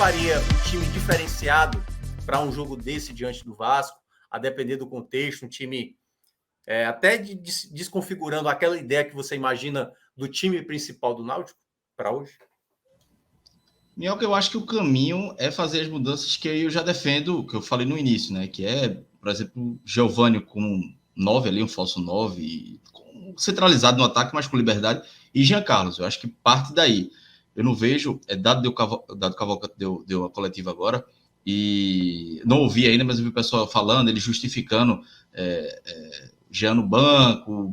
faria um time diferenciado para um jogo desse diante do Vasco, a depender do contexto, um time até desconfigurando aquela ideia que você imagina do time principal do Náutico para hoje? Minhoca, eu acho que o caminho é fazer as mudanças que eu já defendo, que eu falei no início, né? Que é, por exemplo, Giovânio com 9 ali, um falso 9, centralizado no ataque, mas com liberdade, e Jean Carlos. Eu acho que parte daí. Eu não vejo, Dado Cavalcante deu a coletiva agora, e não ouvi ainda, mas eu vi o pessoal falando, ele justificando Jean no banco.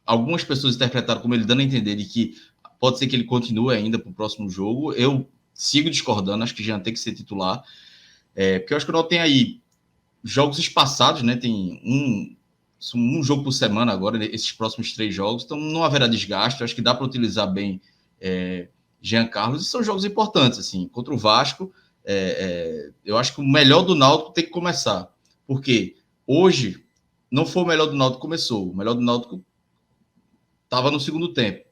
Algumas pessoas interpretaram como ele dando a entender de que pode ser que ele continue ainda para o próximo jogo. Eu sigo discordando, acho que Jean tem que ser titular, porque eu acho que o Náutico tem aí jogos espaçados, né? Tem um jogo por semana agora, esses próximos 3 jogos, então não haverá desgaste. Eu acho que dá para utilizar bem Jean Carlos, e são jogos importantes, assim, contra o Vasco. Eu acho que o melhor do Náutico tem que começar, porque hoje não foi o melhor do Náutico que começou, o melhor do Náutico estava no segundo tempo.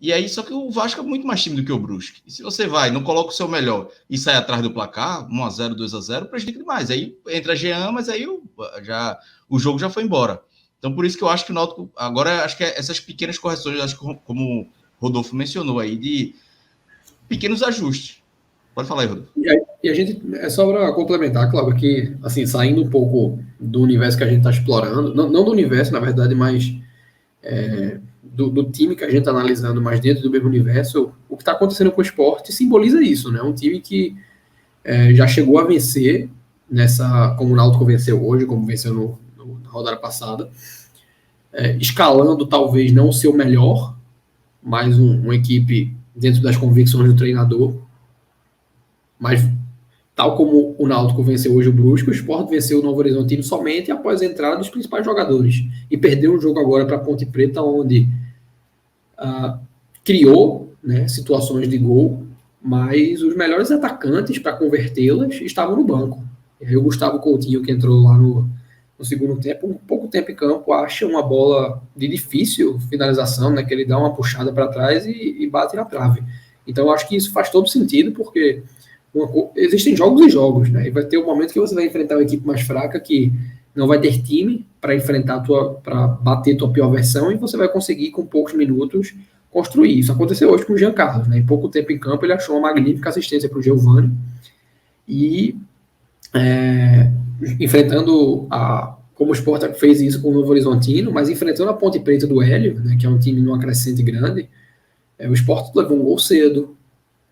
E aí, só que o Vasco é muito mais time do que o Brusque. E se você vai, não coloca o seu melhor e sai atrás do placar, 1-0, 2-0, prejudica demais. Aí entra Jean, mas aí o jogo já foi embora. Então, por isso que eu acho que o Náutico, agora, acho que essas pequenas correções, acho que como o Rodolfo mencionou aí, de pequenos ajustes. Pode falar aí, Rodolfo. E a gente, só para complementar, Cláudio, que, assim, saindo um pouco do universo que a gente está explorando, não do universo, na verdade, mas do time que a gente está analisando, mas dentro do mesmo universo, o que está acontecendo com o Sport simboliza isso, né? Um time que já chegou a vencer como o Náutico venceu hoje, como venceu na rodada passada, escalando talvez não o seu melhor, mas uma equipe dentro das convicções do treinador, mas tal como o Náutico venceu hoje o Brusque, o Sport venceu o Novo Horizontino somente após a entrada dos principais jogadores, e perdeu um jogo agora para a Ponte Preta, onde criou, né, situações de gol, mas os melhores atacantes para convertê-las estavam no banco. E aí o Gustavo Coutinho, que entrou lá no segundo tempo, um pouco tempo em campo, acha uma bola de difícil finalização, né, que ele dá uma puxada para trás e bate na trave. Então eu acho que isso faz todo sentido, porque existem jogos e jogos, né? E vai ter um momento que você vai enfrentar uma equipe mais fraca que não vai ter time para enfrentar para bater tua pior versão, e você vai conseguir, com poucos minutos, construir. Isso aconteceu hoje com o Jean Carlos, né? Em pouco tempo em campo, ele achou uma magnífica assistência para o Giovânio, e enfrentando como o Sport fez isso com o Novo Horizontino, mas enfrentando a Ponte Preta do Hélio, né, que é um time numa crescente grande, o Sport levou um gol cedo.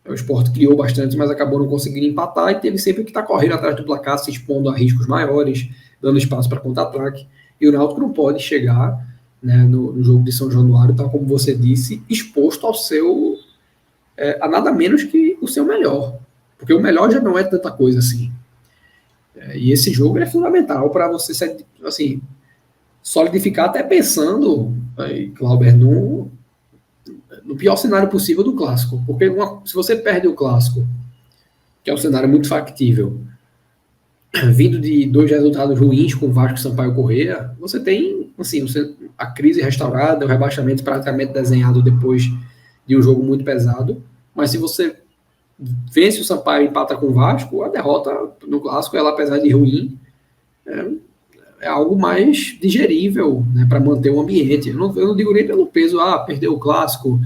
O Sport criou bastante, mas acabou não conseguindo empatar, e teve sempre que estar correndo atrás do placar, se expondo a riscos maiores, dando espaço para contra-ataque. E o Náutico não pode chegar, né, no jogo de São Januário, tal como você disse, exposto ao seu a nada menos que o seu melhor, porque o melhor já não é tanta coisa assim. E esse jogo é fundamental para você, assim, solidificar, até pensando, Clauber, no pior cenário possível do Clássico. Porque se você perde o Clássico, que é um cenário muito factível, vindo de 2 resultados ruins com Vasco e Sampaio Corrêa, você tem, assim, a crise restaurada, o rebaixamento praticamente desenhado depois de um jogo muito pesado. Mas se você vence o Sampaio e empata com o Vasco, a derrota no Clássico, ela, apesar de ruim, é algo mais digerível, né, para manter o ambiente. Eu não digo nem pelo peso, perdeu o Clássico,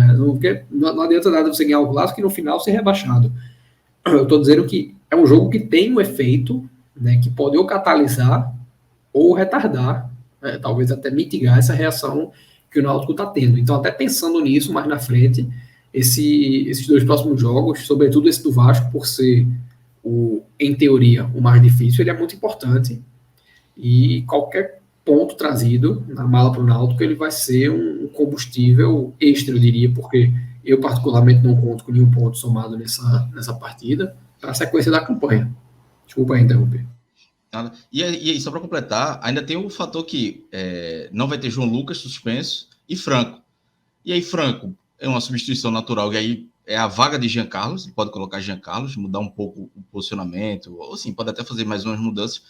não adianta nada você ganhar o Clássico e no final ser rebaixado. Eu estou dizendo que é um jogo que tem um efeito, né, que pode ou catalisar ou retardar, talvez até mitigar essa reação que o Náutico está tendo. Então, até pensando nisso mais na frente, esses 2 próximos jogos, sobretudo esse do Vasco, por ser, em teoria, o mais difícil, ele é muito importante. E qualquer ponto trazido na mala para o Náutico, ele vai ser um combustível extra, eu diria, porque eu particularmente não conto com nenhum ponto somado nessa partida, para a sequência da campanha. Desculpa aí interromper. E só para completar, ainda tem o fator que não vai ter João Lucas suspenso e Franco. E aí Franco é uma substituição natural, e aí é a vaga de Jean Carlos, pode colocar Jean Carlos, mudar um pouco o posicionamento, ou sim, pode até fazer mais umas mudanças.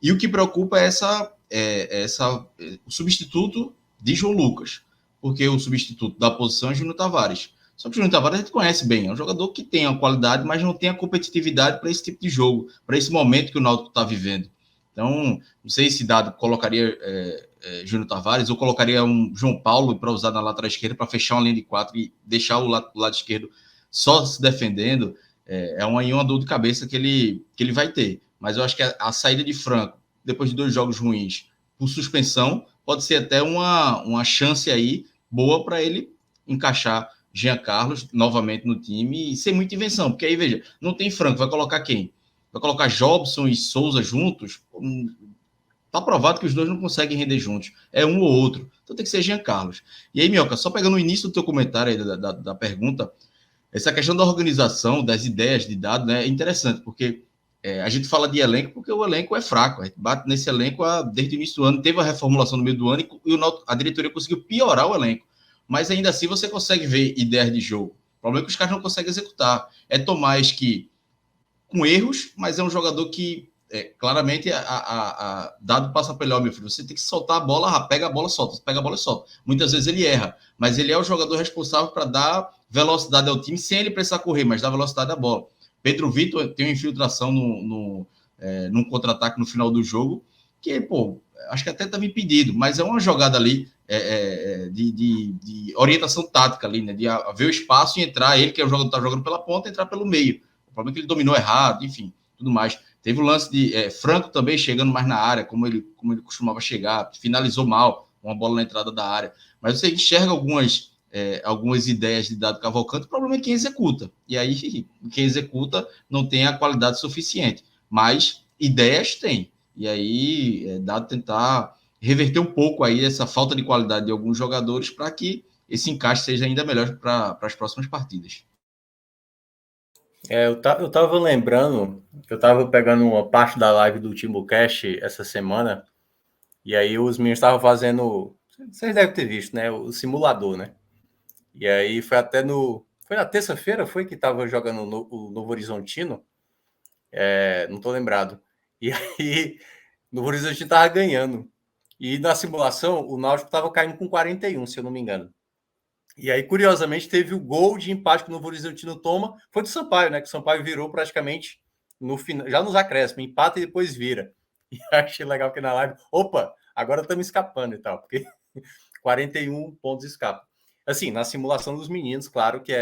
E o que preocupa é o substituto de João Lucas, porque o substituto da posição é Júnior Tavares. Só que o Júnior Tavares a gente conhece bem, é um jogador que tem a qualidade, mas não tem a competitividade para esse tipo de jogo, para esse momento que o Náutico está vivendo. Então, não sei se Dado colocaria Júnior Tavares ou colocaria um João Paulo para usar na lateral esquerda para fechar uma linha de 4 e deixar o lado esquerdo só se defendendo. É uma dor de cabeça que ele vai ter. Mas eu acho que a saída de Franco, depois de 2 jogos ruins, por suspensão, pode ser até uma chance aí boa para ele encaixar Jean Carlos novamente no time e sem muita invenção. Porque aí, veja, não tem Franco, vai colocar quem? Vai colocar Jobson e Souza juntos? Tá provado que os dois não conseguem render juntos. É um ou outro. Então tem que ser Jean Carlos. E aí, Minhoca, só pegando o início do teu comentário aí da pergunta, essa questão da organização, das ideias de dados, né, é interessante, porque a gente fala de elenco porque o elenco é fraco. A gente bate nesse elenco desde o início do ano, teve a reformulação no meio do ano e a diretoria conseguiu piorar o elenco. Mas ainda assim você consegue ver ideias de jogo. O problema é que os caras não conseguem executar. É Tomás que, com erros, mas é um jogador que claramente dado passa para ele, meu filho, você tem que soltar a bola, pega a bola, solta, pega a bola e solta. Muitas vezes ele erra, mas ele é o jogador responsável para dar velocidade ao time sem ele precisar correr, mas dar velocidade à bola. Pedro Vitor tem uma infiltração num contra-ataque no final do jogo, que, acho que até estava impedido, mas é uma jogada ali de orientação tática ali, né? De ver o espaço e entrar, ele que é o jogador que está jogando pela ponta, entrar pelo meio. O problema é que ele dominou errado, enfim, tudo mais. Teve o lance de Franco também chegando mais na área, como ele costumava chegar, finalizou mal, uma bola na entrada da área. Mas você enxerga algumas ideias de Dado Cavalcante, o problema é quem executa. E aí, quem executa não tem a qualidade suficiente. Mas ideias tem. E aí, Dado tentar reverter um pouco aí essa falta de qualidade de alguns jogadores para que esse encaixe seja ainda melhor para as próximas partidas. Eu tava lembrando, eu tava pegando uma parte da live do Timbucast essa semana, e aí os meninos estavam fazendo, vocês devem ter visto, né, o simulador, né? E aí foi na terça-feira, foi que tava jogando o Novo Horizontino, não tô lembrado. E aí, o Novo Horizontino tava ganhando. E na simulação, o Náutico tava caindo com 41, se eu não me engano. E aí, curiosamente, teve o gol de empate que o Novo Horizontino toma. Foi do Sampaio, né? Que o Sampaio virou praticamente no final, já nos acréscimos, empata e depois vira. E achei legal que na live, opa, agora estamos escapando e tal, porque 41 pontos escapam. Assim, na simulação dos meninos, claro que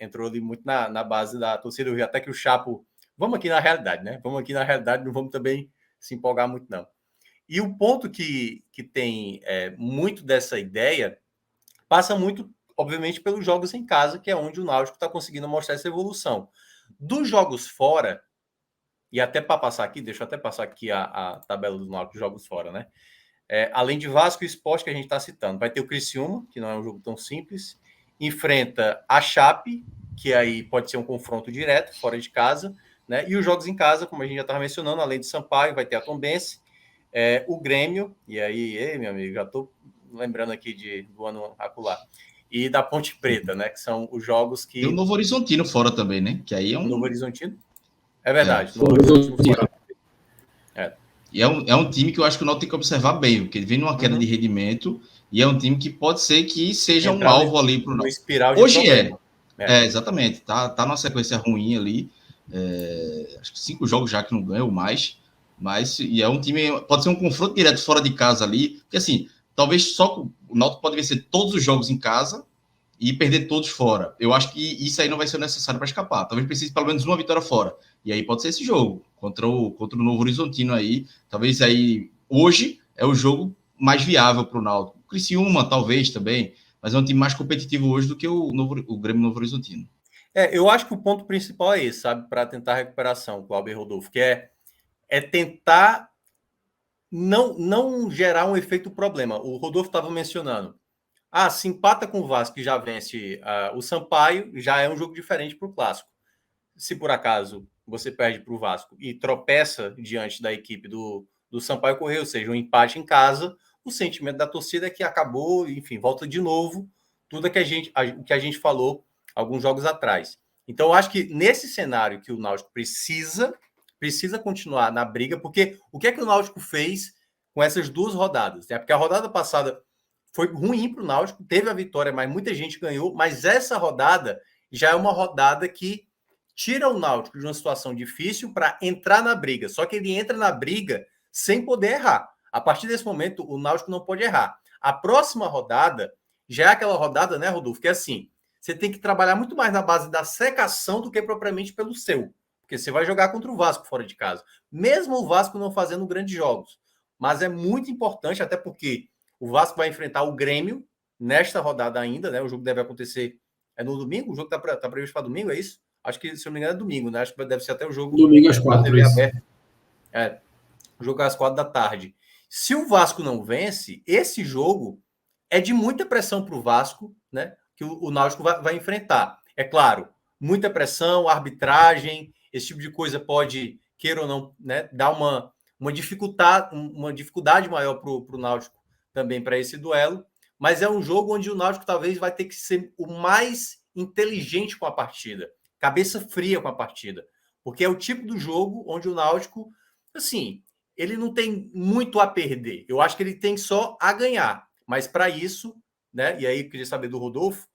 entrou ali muito na base da torcida. Eu vi até que o Chapo, vamos aqui na realidade, né? Vamos aqui na realidade, não vamos também se empolgar muito, não. E o ponto que tem muito dessa ideia passa muito, obviamente, pelos jogos em casa, que é onde o Náutico está conseguindo mostrar essa evolução. Dos jogos fora, e até para passar aqui, deixa eu até passar aqui a tabela do Náutico, jogos fora, né? Além de Vasco e Sport, que a gente está citando, vai ter o Criciúma, que não é um jogo tão simples, enfrenta a Chape, que aí pode ser um confronto direto, fora de casa, né? E os jogos em casa, como a gente já estava mencionando, além de Sampaio, vai ter a Tombense, o Grêmio, e aí, meu amigo, já estou lembrando aqui do ano acular, e da Ponte Preta, né? Que são os jogos que... E o Novo Horizontino fora também, né? Que aí é um... Novo Horizontino? É verdade. Novo Horizontino fora. E é um time que eu acho que o Náutico tem que observar bem, porque ele vem numa queda de rendimento e é um time que pode ser que seja um alvo ali para o Náutico. Espiral de Hoje problema. Exatamente. Tá numa sequência ruim ali. Acho que 5 jogos já que não ganha ou mais. E é um time... Pode ser um confronto direto fora de casa ali. Porque assim, talvez só o Náutico pode vencer todos os jogos em casa e perder todos fora. Eu acho que isso aí não vai ser necessário para escapar. Talvez precise pelo menos uma vitória fora. E aí pode ser esse jogo contra o Novo Horizontino aí. Talvez aí hoje é o jogo mais viável para o Náutico. O Criciúma talvez também, mas é um time mais competitivo hoje do que o Grêmio Novo Horizontino. Eu acho que o ponto principal é esse, sabe? Para tentar a recuperação, Cláudio e Rodolfo, que é tentar não gerar um efeito problema. O Rodolfo estava mencionando. Se empata com o Vasco e já vence o Sampaio, já é um jogo diferente para o Clássico. Se por acaso você perde para o Vasco e tropeça diante da equipe do Sampaio Corrêa, ou seja, um empate em casa, o sentimento da torcida é que acabou, enfim, volta de novo tudo que a gente falou alguns jogos atrás. Então, eu acho que nesse cenário que o Náutico precisa continuar na briga, porque o que é que o Náutico fez com essas 2 rodadas? Porque a rodada passada foi ruim para o Náutico, teve a vitória, mas muita gente ganhou, mas essa rodada já é uma rodada que tira o Náutico de uma situação difícil para entrar na briga, só que ele entra na briga sem poder errar. A partir desse momento, o Náutico não pode errar. A próxima rodada já é aquela rodada, né, Rodolfo, que é assim, você tem que trabalhar muito mais na base da secação do que propriamente pelo seu, porque você vai jogar contra o Vasco fora de casa, mesmo o Vasco não fazendo grandes jogos, mas é muito importante, até porque o Vasco vai enfrentar o Grêmio nesta rodada ainda, né, o jogo deve acontecer, no domingo, o jogo tá previsto para domingo, é isso? Acho que, se eu não me engano, é domingo, né, acho que deve ser até o jogo... Domingo às 4, o jogo às 4 da tarde. Se o Vasco não vence, esse jogo é de muita pressão para o Vasco, né? Que o Náutico vai enfrentar. É claro, muita pressão, arbitragem, esse tipo de coisa pode, queira ou não, né, dar uma dificuldade maior para o Náutico também para esse duelo, mas é um jogo onde o Náutico talvez vai ter que ser o mais inteligente com a partida, cabeça fria com a partida, porque é o tipo do jogo onde o Náutico, assim, ele não tem muito a perder. Eu acho que ele tem só a ganhar. Mas para isso, né? E aí eu queria saber do Rodolfo,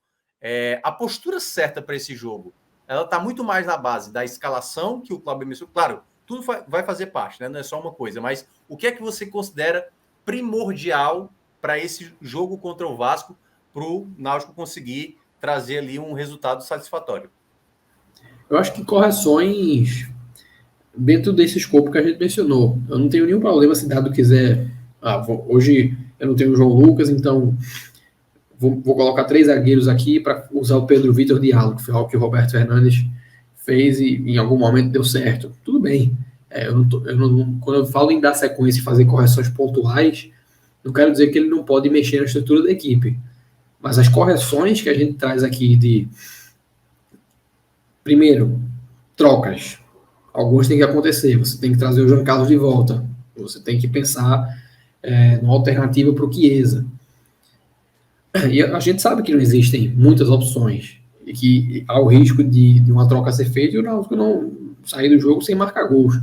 a postura certa para esse jogo, ela está muito mais na base da escalação que o Cláudio mencionou. Claro, tudo vai fazer parte, né? Não é só uma coisa. Mas o que é que você considera primordial para esse jogo contra o Vasco, para o Náutico conseguir trazer ali um resultado satisfatório? Eu acho que correções dentro desse escopo que a gente mencionou. Eu não tenho nenhum problema se Dado quiser... hoje eu não tenho o João Lucas, então vou colocar 3 zagueiros aqui para usar o Pedro Vitor Diallo, que foi algo que o Roberto Fernandes fez e em algum momento deu certo. Tudo bem. Quando eu falo em dar sequência e fazer correções pontuais, não quero dizer que ele não pode mexer na estrutura da equipe. Mas as correções que a gente traz aqui de... Primeiro, trocas. Alguns têm que acontecer. Você tem que trazer o João Carlos de volta. Você tem que pensar numa alternativa para o Chiesa. E a gente sabe que não existem muitas opções e que há o risco de uma troca ser feita e o Náutico não sair do jogo sem marcar gols.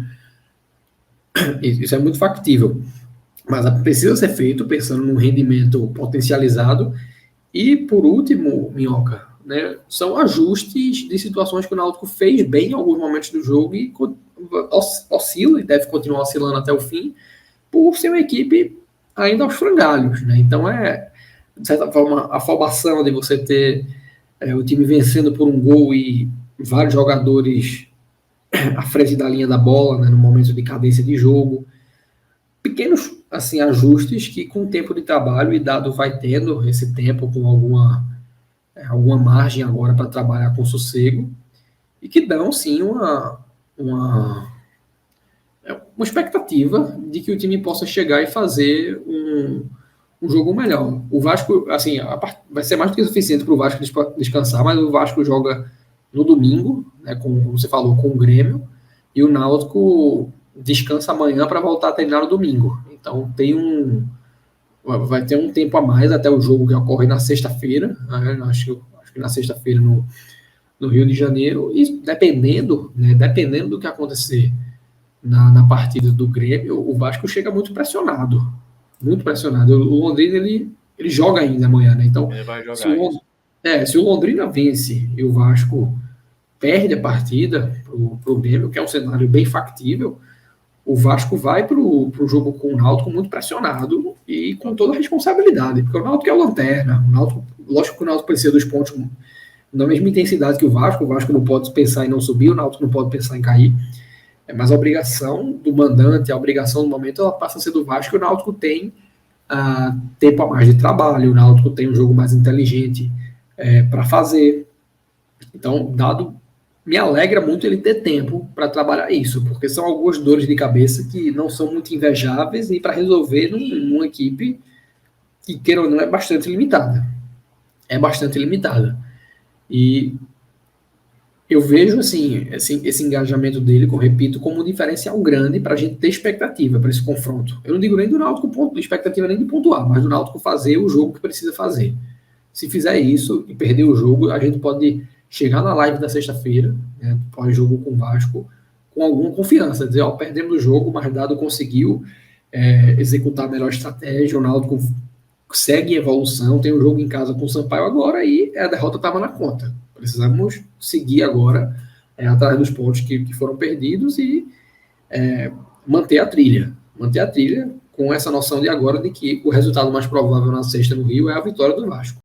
Isso é muito factível. Mas precisa ser feito pensando num rendimento potencializado. E, por último, Minhoca, né, são ajustes de situações que o Náutico fez bem em alguns momentos do jogo e oscila e deve continuar oscilando até o fim, por ser uma equipe ainda aos frangalhos, né? Então de certa forma, a afobação de você ter o time vencendo por um gol e vários jogadores à frente da linha da bola, né, no momento de cadência de jogo. Pequenos assim, ajustes que com o tempo de trabalho, e Dado vai tendo esse tempo com alguma margem agora para trabalhar com sossego, e que dão sim uma expectativa de que o time possa chegar e fazer um jogo melhor. O Vasco, assim, vai ser mais do que suficiente para o Vasco descansar, mas o Vasco joga no domingo, né, como você falou, com o Grêmio, e o Náutico descansa amanhã para voltar a treinar no domingo. Então vai ter um tempo a mais até o jogo que ocorre na sexta-feira, né, acho que na sexta-feira no Rio de Janeiro, e dependendo do que acontecer na partida do Grêmio, o Vasco chega muito pressionado. Muito pressionado. O Londrina, ele joga ainda amanhã, né? Então, ele vai jogar se o Londrina vence e o Vasco perde a partida pro Grêmio, que é um cenário bem factível, o Vasco vai pro jogo com o Náutico muito pressionado e com toda a responsabilidade, porque o Náutico é o lanterna. Lógico que o Náutico precisa dos pontos na mesma intensidade que o Vasco não pode pensar em não subir, o Náutico não pode pensar em cair, mas a obrigação do mandante, a obrigação do momento, ela passa a ser do Vasco, e o Náutico tem tempo a mais de trabalho, o Náutico tem um jogo mais inteligente para fazer. Então, Dado, me alegra muito ele ter tempo para trabalhar isso, porque são algumas dores de cabeça que não são muito invejáveis e para resolver numa equipe que, queira ou não, é bastante limitada. E eu vejo assim, esse engajamento dele, repito, como um diferencial grande para a gente ter expectativa para esse confronto. Eu não digo nem do Náutico expectativa nem de pontuar, mas do Náutico fazer o jogo que precisa fazer. Se fizer isso e perder o jogo, a gente pode chegar na live da sexta-feira, né, pós-jogo com o Vasco, com alguma confiança, dizer, perdemos o jogo, mas Dado conseguiu executar a melhor estratégia, o Náutico segue em evolução, tem um jogo em casa com o Sampaio agora e a derrota estava na conta. Precisamos seguir agora atrás dos pontos que foram perdidos e manter a trilha com essa noção de agora de que o resultado mais provável na sexta no Rio é a vitória do Vasco.